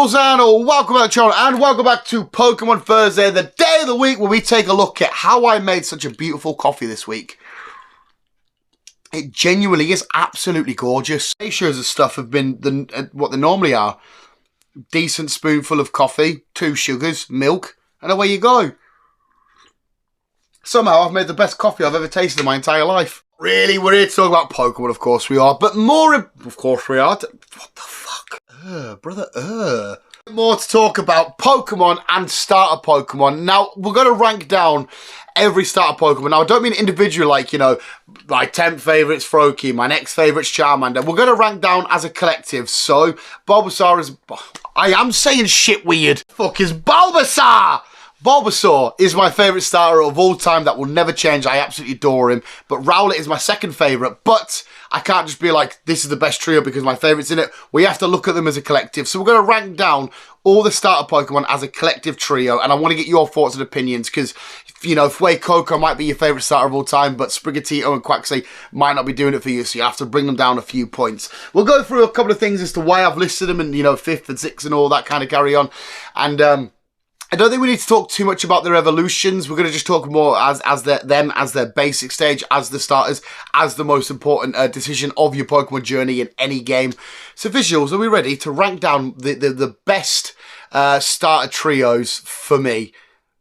visuals and welcome back to the channel and welcome back to Pokemon Thursday, the day of the week where we take a look at how I made such a beautiful coffee this week. It genuinely is absolutely gorgeous. Ratios of stuff have been what they normally are. Decent spoonful of coffee, 2 sugars, milk, and away you go. Somehow I've made the best coffee I've ever tasted in my entire life. Really, we're here to talk about Pokemon, of course we are, but more, of course we are. What the fuck? Brother. More to talk about Pokemon and starter Pokemon. Now, we're going to rank down every starter Pokemon. Now, I don't mean individual, like, you know, my 10th favourite's Froakie, my next favourite's Charmander. We're going to rank down as a collective. So, Bulbasaur is... I am saying shit weird. Fuck is Bulbasaur! Bulbasaur is my favourite starter of all time. That will never change. I absolutely adore him. But Rowlet is my second favourite. But I can't just be like, this is the best trio because my favourite's in it. We have to look at them as a collective. So we're going to rank down all the starter Pokemon as a collective trio. And I want to get your thoughts and opinions because, you know, Fuecoco might be your favourite starter of all time, but Sprigatito and Quaxly might not be doing it for you. So you have to bring them down a few points. We'll go through a couple of things as to why I've listed them and, you know, 5th and 6th and all that kind of carry on. And, I don't think we need to talk too much about their evolutions. We're going to just talk more as their basic stage, as the starters, as the most important decision of your Pokemon journey in any game. So visuals, are we ready to rank down the best starter trios for me?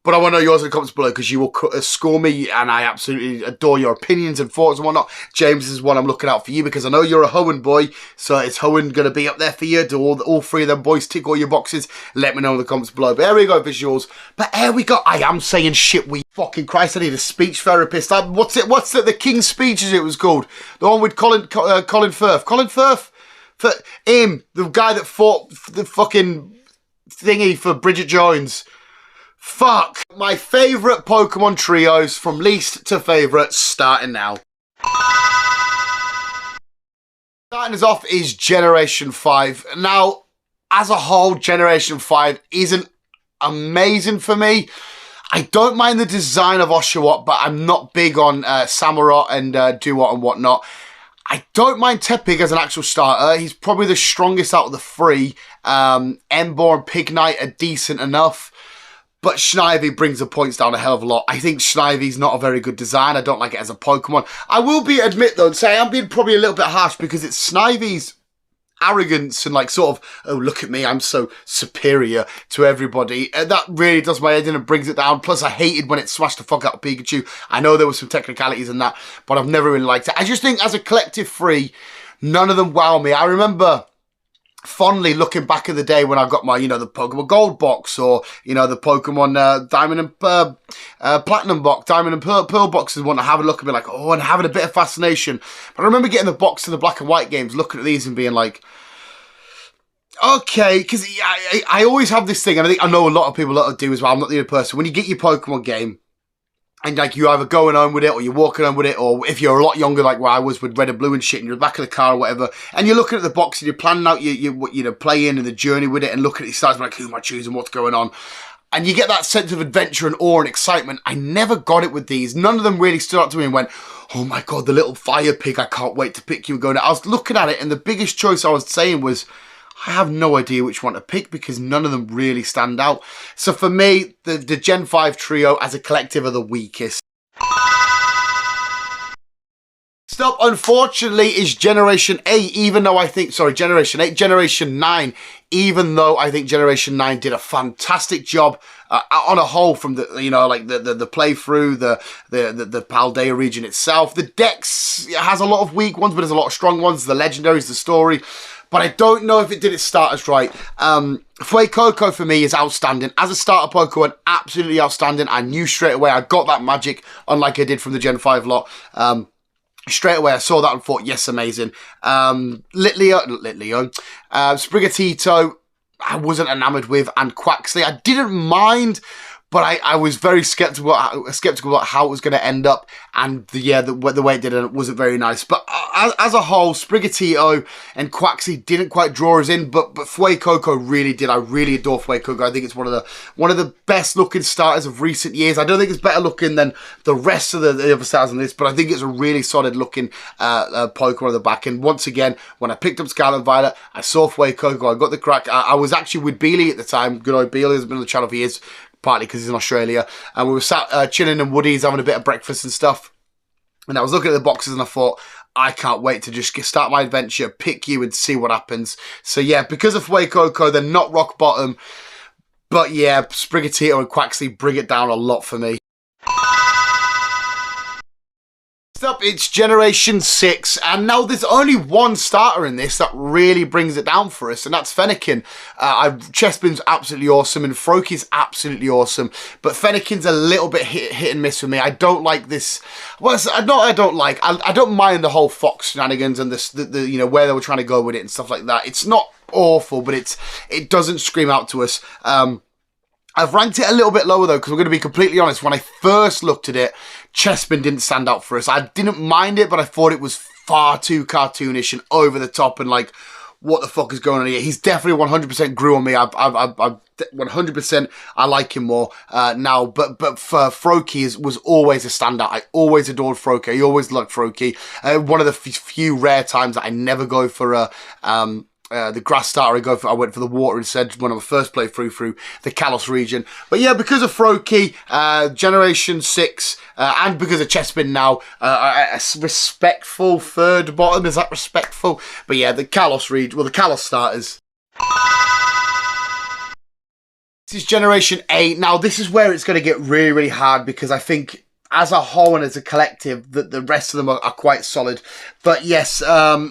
But I want to know yours in the comments below because you will score me and I absolutely adore your opinions and thoughts and whatnot. James is one I'm looking out for you because I know you're a Hoenn boy. So is Hoenn going to be up there for you? Do all 3 of them boys tick all your boxes? Let me know in the comments below. But there we go, visuals. But here we go. I am saying shit. We fucking Christ, I need a speech therapist. What's the King's Speech as it was called? The one with Colin Firth. Colin Firth? For him, the guy that fought the fucking thingy for Bridget Jones. Fuck. My favourite Pokemon trios from least to favourite starting now. Starting us off is Generation 5. Now, as a whole, Generation 5 isn't amazing for me. I don't mind the design of Oshawott, but I'm not big on Samurott and Duat and whatnot. I don't mind Tepig as an actual starter. He's probably the strongest out of the 3. Emboar and Pignite are decent enough. But Snivy brings the points down a hell of a lot. I think Snivy's not a very good design. I don't like it as a Pokemon. I will admit though, and say I'm being probably a little bit harsh because it's Snivy's arrogance and like sort of, oh look at me, I'm so superior to everybody. And that really does my head in and brings it down. Plus I hated when it smashed the fuck out of Pikachu. I know there were some technicalities in that, but I've never really liked it. I just think as a collective 3, none of them wow me. I remember fondly looking back in the day when I got my, you know, the Pokemon Gold box or, you know, the Pokemon Diamond and Platinum box, Diamond and Pearl boxes, and wanting to have a look and be like, oh, and having a bit of fascination. But I remember getting the box in the black and white games, looking at these and being like, okay, because I always have this thing, and I know a lot of people that do as well. I'm not the only person. When you get your Pokemon game, and like you're either going home with it or you're walking home with it, or if you're a lot younger like where I was with Red and Blue and shit and you're in the back of the car or whatever, and you're looking at the box and you're planning out your play-in and the journey with it and looking at these stars like, who am I choosing, what's going on? And you get that sense of adventure and awe and excitement. I never got it with these. None of them really stood out to me and went, oh my God, the little fire pig, I can't wait to pick you and go. I was looking at it and the biggest choice I was saying was, I have no idea which one to pick because none of them really stand out. So for me, the Gen 5 trio as a collective are the weakest. Stop, unfortunately, is Generation 8, even though I think, sorry, Generation 8, Generation 9, even though I think Generation 9 did a fantastic job on a whole from the, you know, like the playthrough, the Paldea region itself. The Dex has a lot of weak ones, but there's a lot of strong ones. The legendaries, the story. But I don't know if it did its starters right. Fuecoco for me is outstanding. As a starter Pokemon, absolutely outstanding. I knew straight away I got that magic, unlike I did from the Gen 5 lot. Straight away I saw that and thought, yes, amazing. Sprigatito, I wasn't enamoured with, and Quaxly, I didn't mind, but I was very skeptical about how it was going to end up, and the way it did it wasn't very nice. But as a whole, Sprigatito and Quaxly didn't quite draw us in, but Fuecoco really did. I really adore Fuecoco. I think it's one of the best looking starters of recent years. I don't think it's better looking than the rest of the other starters on this, but I think it's a really solid looking Pokemon on the back. And once again, when I picked up Scarlet and Violet, I saw Fuecoco. I got the crack. I was actually with Beely at the time. Good old Beely has been on the channel for years, partly because he's in Australia, and we were sat chilling in Woody's having a bit of breakfast and stuff. And I was looking at the boxes and I thought, I can't wait to just start my adventure, pick you and see what happens. So yeah, because of Fuecoco, they're not rock bottom. But yeah, Sprigatito and Quaxly bring it down a lot for me. Next up, it's Generation 6. And now there's only one starter in this that really brings it down for us. And that's Fennekin. Chespin's absolutely awesome and Froakie's absolutely awesome. But Fennekin's a little bit hit and miss for me. I don't like this. Well, I don't mind the whole Fox shenanigans and the you know, where they were trying to go with it and stuff like that. It's not awful, but it doesn't scream out to us. I've ranked it a little bit lower though, because we're going to be completely honest. When I first looked at it, Chespin didn't stand out for us. I didn't mind it, but I thought it was far too cartoonish and over the top and like, what the fuck is going on here? He's definitely 100% grew on me. I've 100%. I like him more now. But for Froakie was always a standout. I always adored Froakie. I always loved Froakie. One of the few rare times that I never go for the grass starter, I went for the water instead when I first played through the Kalos region. But yeah, because of Froakie, Generation 6, and because of Chespin now, a respectful third bottom. Is that respectful? But yeah, the Kalos region, well, the Kalos starters. This is Generation 8. Now, this is where it's going to get really, really hard because I think as a whole and as a collective, that the rest of them are quite solid. But yes, no,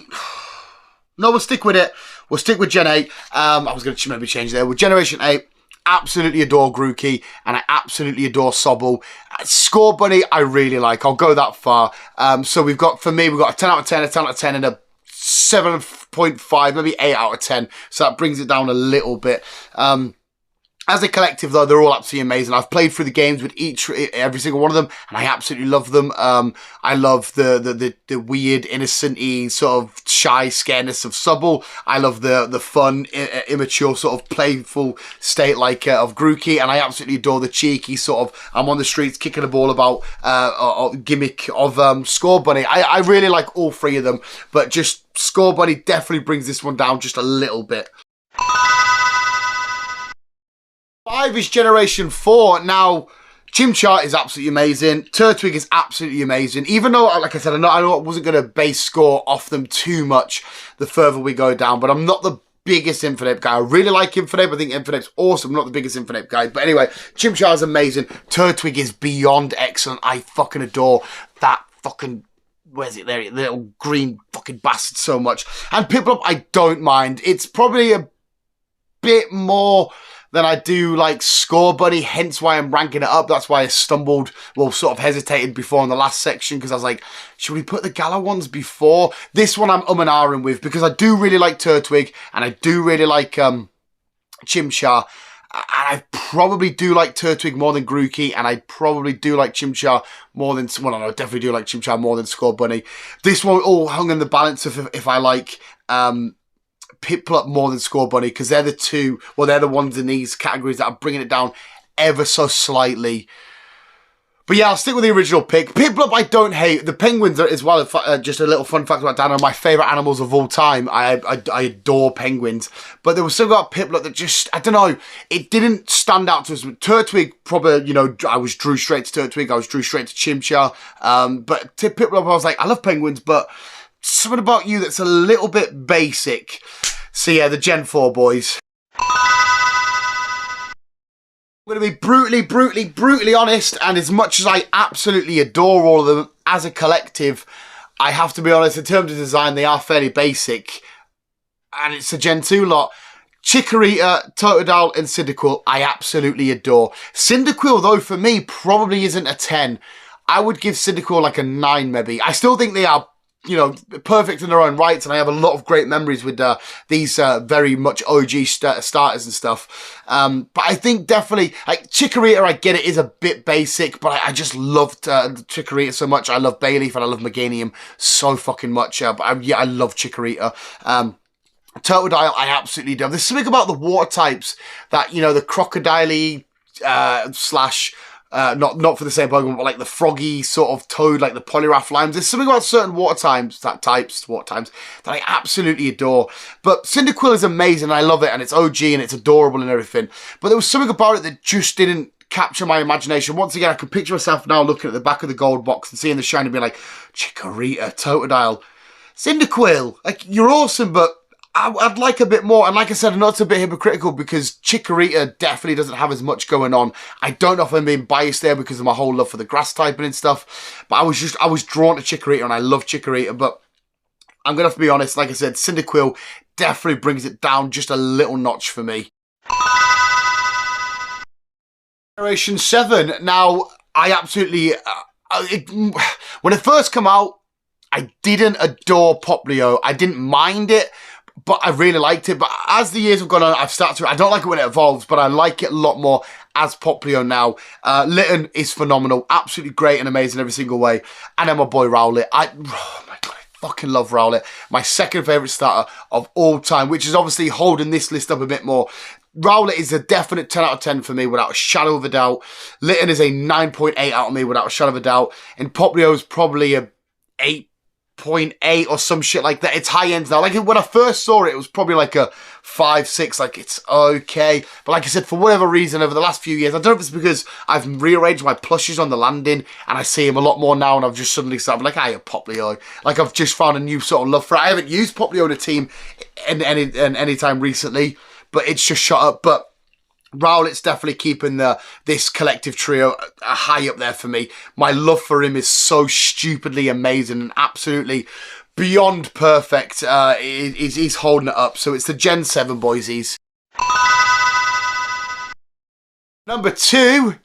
we'll stick with it. We'll stick with Gen 8. I was going to maybe change there. With Generation 8, absolutely adore Grookey, and I absolutely adore Sobble. Score Bunny, I really like. I'll go that far. So we've got, for me, we've got a 10 out of 10, a 10 out of 10, and a 7.5, maybe 8 out of 10. So that brings it down a little bit. As a collective, though, they're all absolutely amazing. I've played through the games with every single one of them, and I absolutely love them. I love the weird, innocent-y, sort of shy scaredness of Sobble. I love the fun, immature, sort of playful state like of Grookey, and I absolutely adore the cheeky sort of I'm on the streets kicking the ball about gimmick of Score Bunny. I really like all three of them, but just Score Bunny definitely brings this one down just a little bit. 5 is Generation 4. Now, Chimchar is absolutely amazing. Turtwig is absolutely amazing. Even though, like I said, I wasn't going to base score off them too much the further we go down, but I'm not the biggest Infinite guy. I really like Infinite. I think Infinite's awesome. I'm not the biggest Infinite guy. But anyway, Chimchar is amazing. Turtwig is beyond excellent. I fucking adore that fucking... Where's it there? Little green fucking bastard so much. And Piplup, I don't mind. It's probably a bit more... than I do like Score Bunny, hence why I'm ranking it up. That's why I stumbled, well, sort of hesitated before in the last section, because I was like, should we put the Gala ones before? This one I'm and ahhing with, because I do really like Turtwig, and I do really like Chimchar, and I probably do like Turtwig more than Grookey, and I probably do like Chimchar more than, well, I definitely do like Chimchar more than Score Bunny. This one all hung in the balance of if I like... Piplup more than Score Bunny, because they're the two, well, they're the ones in these categories that are bringing it down ever so slightly. But yeah, I'll stick with the original pick. Piplup, I don't hate. The penguins are, as well, just a little fun fact about Dan, are my favourite animals of all time. I adore penguins. But there was something about Piplup that just, I don't know, it didn't stand out to us. Turtwig, probably, you know, I was drew straight to Turtwig, I was drew straight to Chimchar. But to Piplup, I was like, I love penguins, but something about you that's a little bit basic. So yeah, the Gen 4 boys. I'm going to be brutally honest, and as much as I absolutely adore all of them as a collective, I have to be honest, in terms of design, they are fairly basic. And it's a Gen 2 lot. Chikorita, Totodile, and Cyndaquil, I absolutely adore. Cyndaquil, though, for me, probably isn't a 10. I would give Cyndaquil like a 9, maybe. I still think they are you know, perfect in their own rights, and I have a lot of great memories with these very much OG starters and stuff. But I think definitely, like, Chikorita, I get it, is a bit basic, but I just loved Chikorita so much. I love Bayleaf and I love Meganium so fucking much. But yeah, I love Chikorita. Totodile, I absolutely do. There's something about the water types that, you know, the Crocodile slash... not for the same Pokemon, but like the froggy sort of toad, like the Poliwrath limes. There's something about certain water types that I absolutely adore. But Cyndaquil is amazing, and I love it, and it's OG, and it's adorable and everything. But there was something about it that just didn't capture my imagination. Once again, I can picture myself now looking at the back of the gold box and seeing the shiny, being like, Chikorita, Totodile, Cyndaquil, like, you're awesome, but I'd like a bit more. And like I said, I know it's a bit hypocritical because Chikorita definitely doesn't have as much going on. I don't know if I'm being biased there because of my whole love for the grass typing and stuff. But I was drawn to Chikorita, and I love Chikorita. But I'm going to have to be honest. Like I said, Cyndaquil definitely brings it down just a little notch for me. Generation 7. Now, I absolutely... when it first came out, I didn't adore Poplio. I didn't mind it, but I really liked it. But as the years have gone on, I've started to... I don't like it when it evolves, but I like it a lot more as Poplio now. Litten is phenomenal. Absolutely great and amazing every single way. And then my boy Rowlet. Oh my God, I fucking love Rowlet. My second favourite starter of all time, which is obviously holding this list up a bit more. Rowlet is a definite 10 out of 10 for me without a shadow of a doubt. Litten is a 9.8 out of me without a shadow of a doubt. And Poplio is probably a 8.8 or some shit like that. It's high ends now. Like, when I first saw it, it was probably like a 5, 6. Like, it's okay. But like I said, for whatever reason, over the last few years, I don't know if it's because I've rearranged my plushes on the landing and I see him a lot more now, and I've just suddenly started like, hey, Poplio. Like, I've just found a new sort of love for it. I haven't used Poplio in a team any time recently, but it's just shot up. But Rowlet's definitely keeping this collective trio high up there for me. My love for him is so stupidly amazing and absolutely beyond perfect. He's holding it up. So it's the Gen 7 boysies. Number 2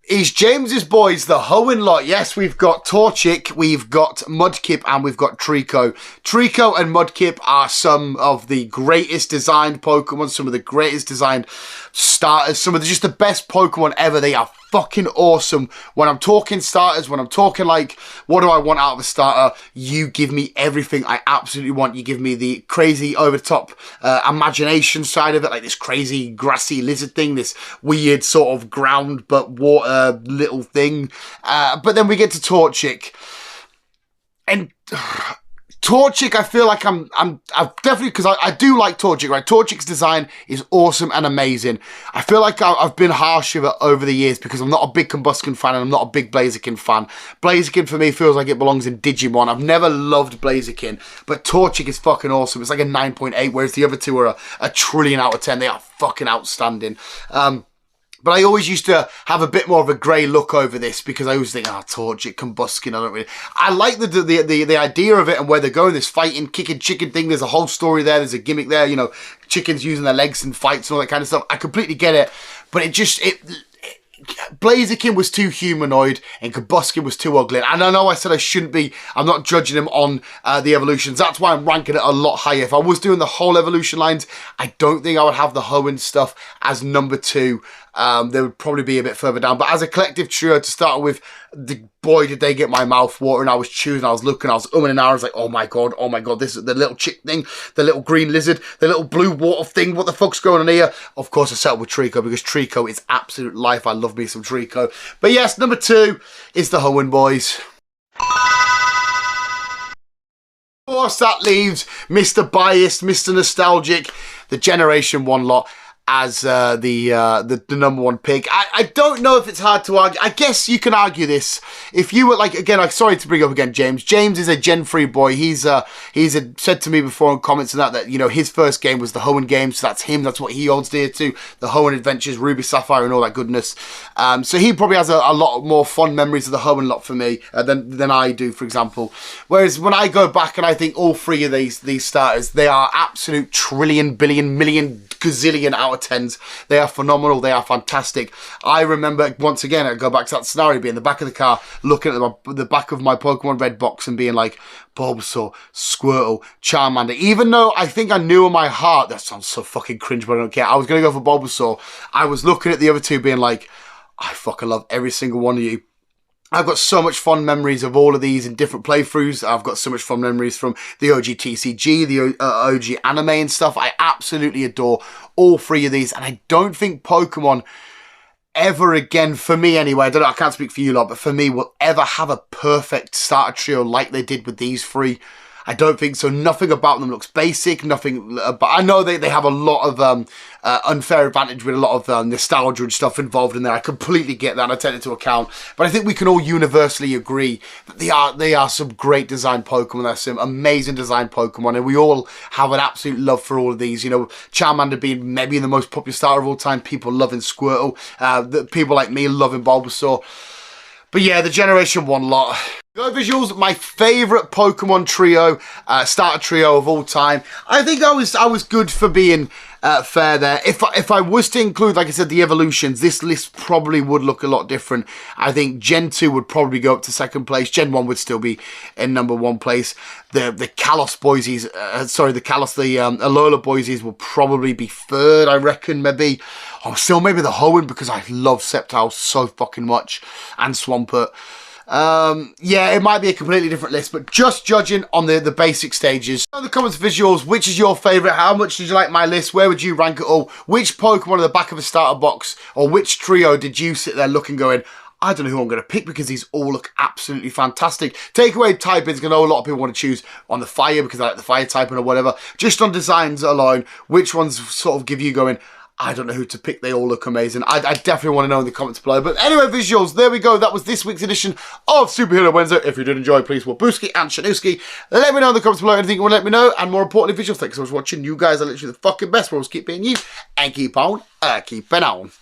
is James's boys, the Hoenn lot. Yes, we've got Torchic, we've got Mudkip, and we've got Trico. Trico and Mudkip are some of the greatest designed Pokemon, some of the greatest designed starters, some of just the best Pokemon ever. They are fucking awesome. When I'm talking starters, when I'm talking like, what do I want out of a starter? You give me everything I absolutely want. You give me the crazy over-the-top imagination side of it, like this crazy grassy lizard thing, this weird sort of ground but water little thing. But then we get to Torchic. And... Torchic, I feel like I've definitely, because I do like Torchic, right? Torchic's design is awesome and amazing. I feel like I've been harsh with it over the years because I'm not a big Combusken fan and I'm not a big Blaziken fan. Blaziken for me feels like it belongs in Digimon. I've never loved Blaziken, but Torchic is fucking awesome. It's like a 9.8, whereas the other two are a trillion out of 10. They are fucking outstanding. But I always used to have a bit more of a grey look over this because I always think, Torchic, Combusken, I don't really... I like the idea of it and where they're going, this fighting, kicking chicken thing. There's a whole story there. There's a gimmick there, you know, chickens using their legs in fights and all that kind of stuff. I completely get it. But Blaziken was too humanoid and Combusken was too ugly. And I know I said I shouldn't be. I'm not judging him on the evolutions. That's why I'm ranking it a lot higher. If I was doing the whole evolution lines, I don't think I would have the Hoenn stuff as number 2. They would probably be a bit further down. But as a collective trio to start with, boy, did they get my mouth watering. I was choosing, I was looking, I was umming and ahhing. I was like, oh my God, this is the little chick thing, the little green lizard, the little blue water thing. What the fuck's going on here? Of course, I settled with Trico because Trico is absolute life. I love me some Trico. But yes, number 2 is the Hoenn boys. Of course, that leaves Mr. Biased, Mr. Nostalgic, the Generation 1 lot as the number 1 pick. I don't know if it's hard to argue. I guess you can argue this. If you were like, again, I'm sorry to bring up again James. James is a Gen 3 boy. He's said to me before in comments and that, you know, his first game was the Hoenn game, so that's him. That's what he holds dear to. The Hoenn Adventures, Ruby Sapphire and all that goodness. So he probably has a lot more fond memories of the Hoenn lot for me than I do, for example. Whereas when I go back and I think all 3 of these starters, they are absolute trillion, billion, million, gazillion out out of 10s. They are phenomenal. They are fantastic. I remember, once again, I go back to that scenario, being in the back of the car, looking at the back of my Pokemon Red box and being like, Bulbasaur, Squirtle, Charmander. Even though I think I knew in my heart, that sounds so fucking cringe, but I don't care. I was going to go for Bulbasaur. I was looking at the other two being like, I fucking love every single one of you. I've got so much fond memories of all of these in different playthroughs. I've got so much fond memories from the OG TCG, the OG anime and stuff. I absolutely adore all three of these. And I don't think Pokemon ever again, for me anyway, I can't speak for you lot, but for me, will ever have a perfect starter trio like they did with these three. I don't think so. Nothing about them looks basic. Nothing, but I know they have a lot of unfair advantage with a lot of nostalgia and stuff involved in there. I completely get that and I take it into account. But I think we can all universally agree that they are some great design Pokemon. They're some amazing design Pokemon, and we all have an absolute love for all of these. You know, Charmander being maybe the most popular starter of all time. People loving Squirtle. People like me loving Bulbasaur. But yeah, the Generation 1 lot. Go visuals, my favourite Pokemon trio, starter trio of all time. I think I was good for being fair there. If I was to include, like I said, the evolutions, this list probably would look a lot different. I think Gen 2 would probably go up to second place. Gen 1 would still be in number 1 place. The Kalos Boise's, the Alola Boise's will probably be third, I reckon, maybe. Or still maybe the Hoenn, because I love Sceptile so fucking much. And Swampert. Yeah, it might be a completely different list, but just judging on the basic stages. In the comments visuals, which is your favourite? How much did you like my list? Where would you rank it all? Which Pokemon at the back of a starter box, or which trio did you sit there looking going, I don't know who I'm going to pick, because these all look absolutely fantastic. Takeaway typings, because I know a lot of people want to choose on the fire because I like the fire typing or whatever. Just on designs alone, which ones sort of give you going, I don't know who to pick. They all look amazing. I definitely want to know in the comments below. But anyway, visuals, there we go. That was this week's edition of Superhero Wednesday. If you did enjoy, please, Wabuski and Shanuski, let me know in the comments below anything you want to let me know. And more importantly, visuals, thanks so much for watching. You guys are literally the fucking best. We'll always keep being you and keep on keeping on.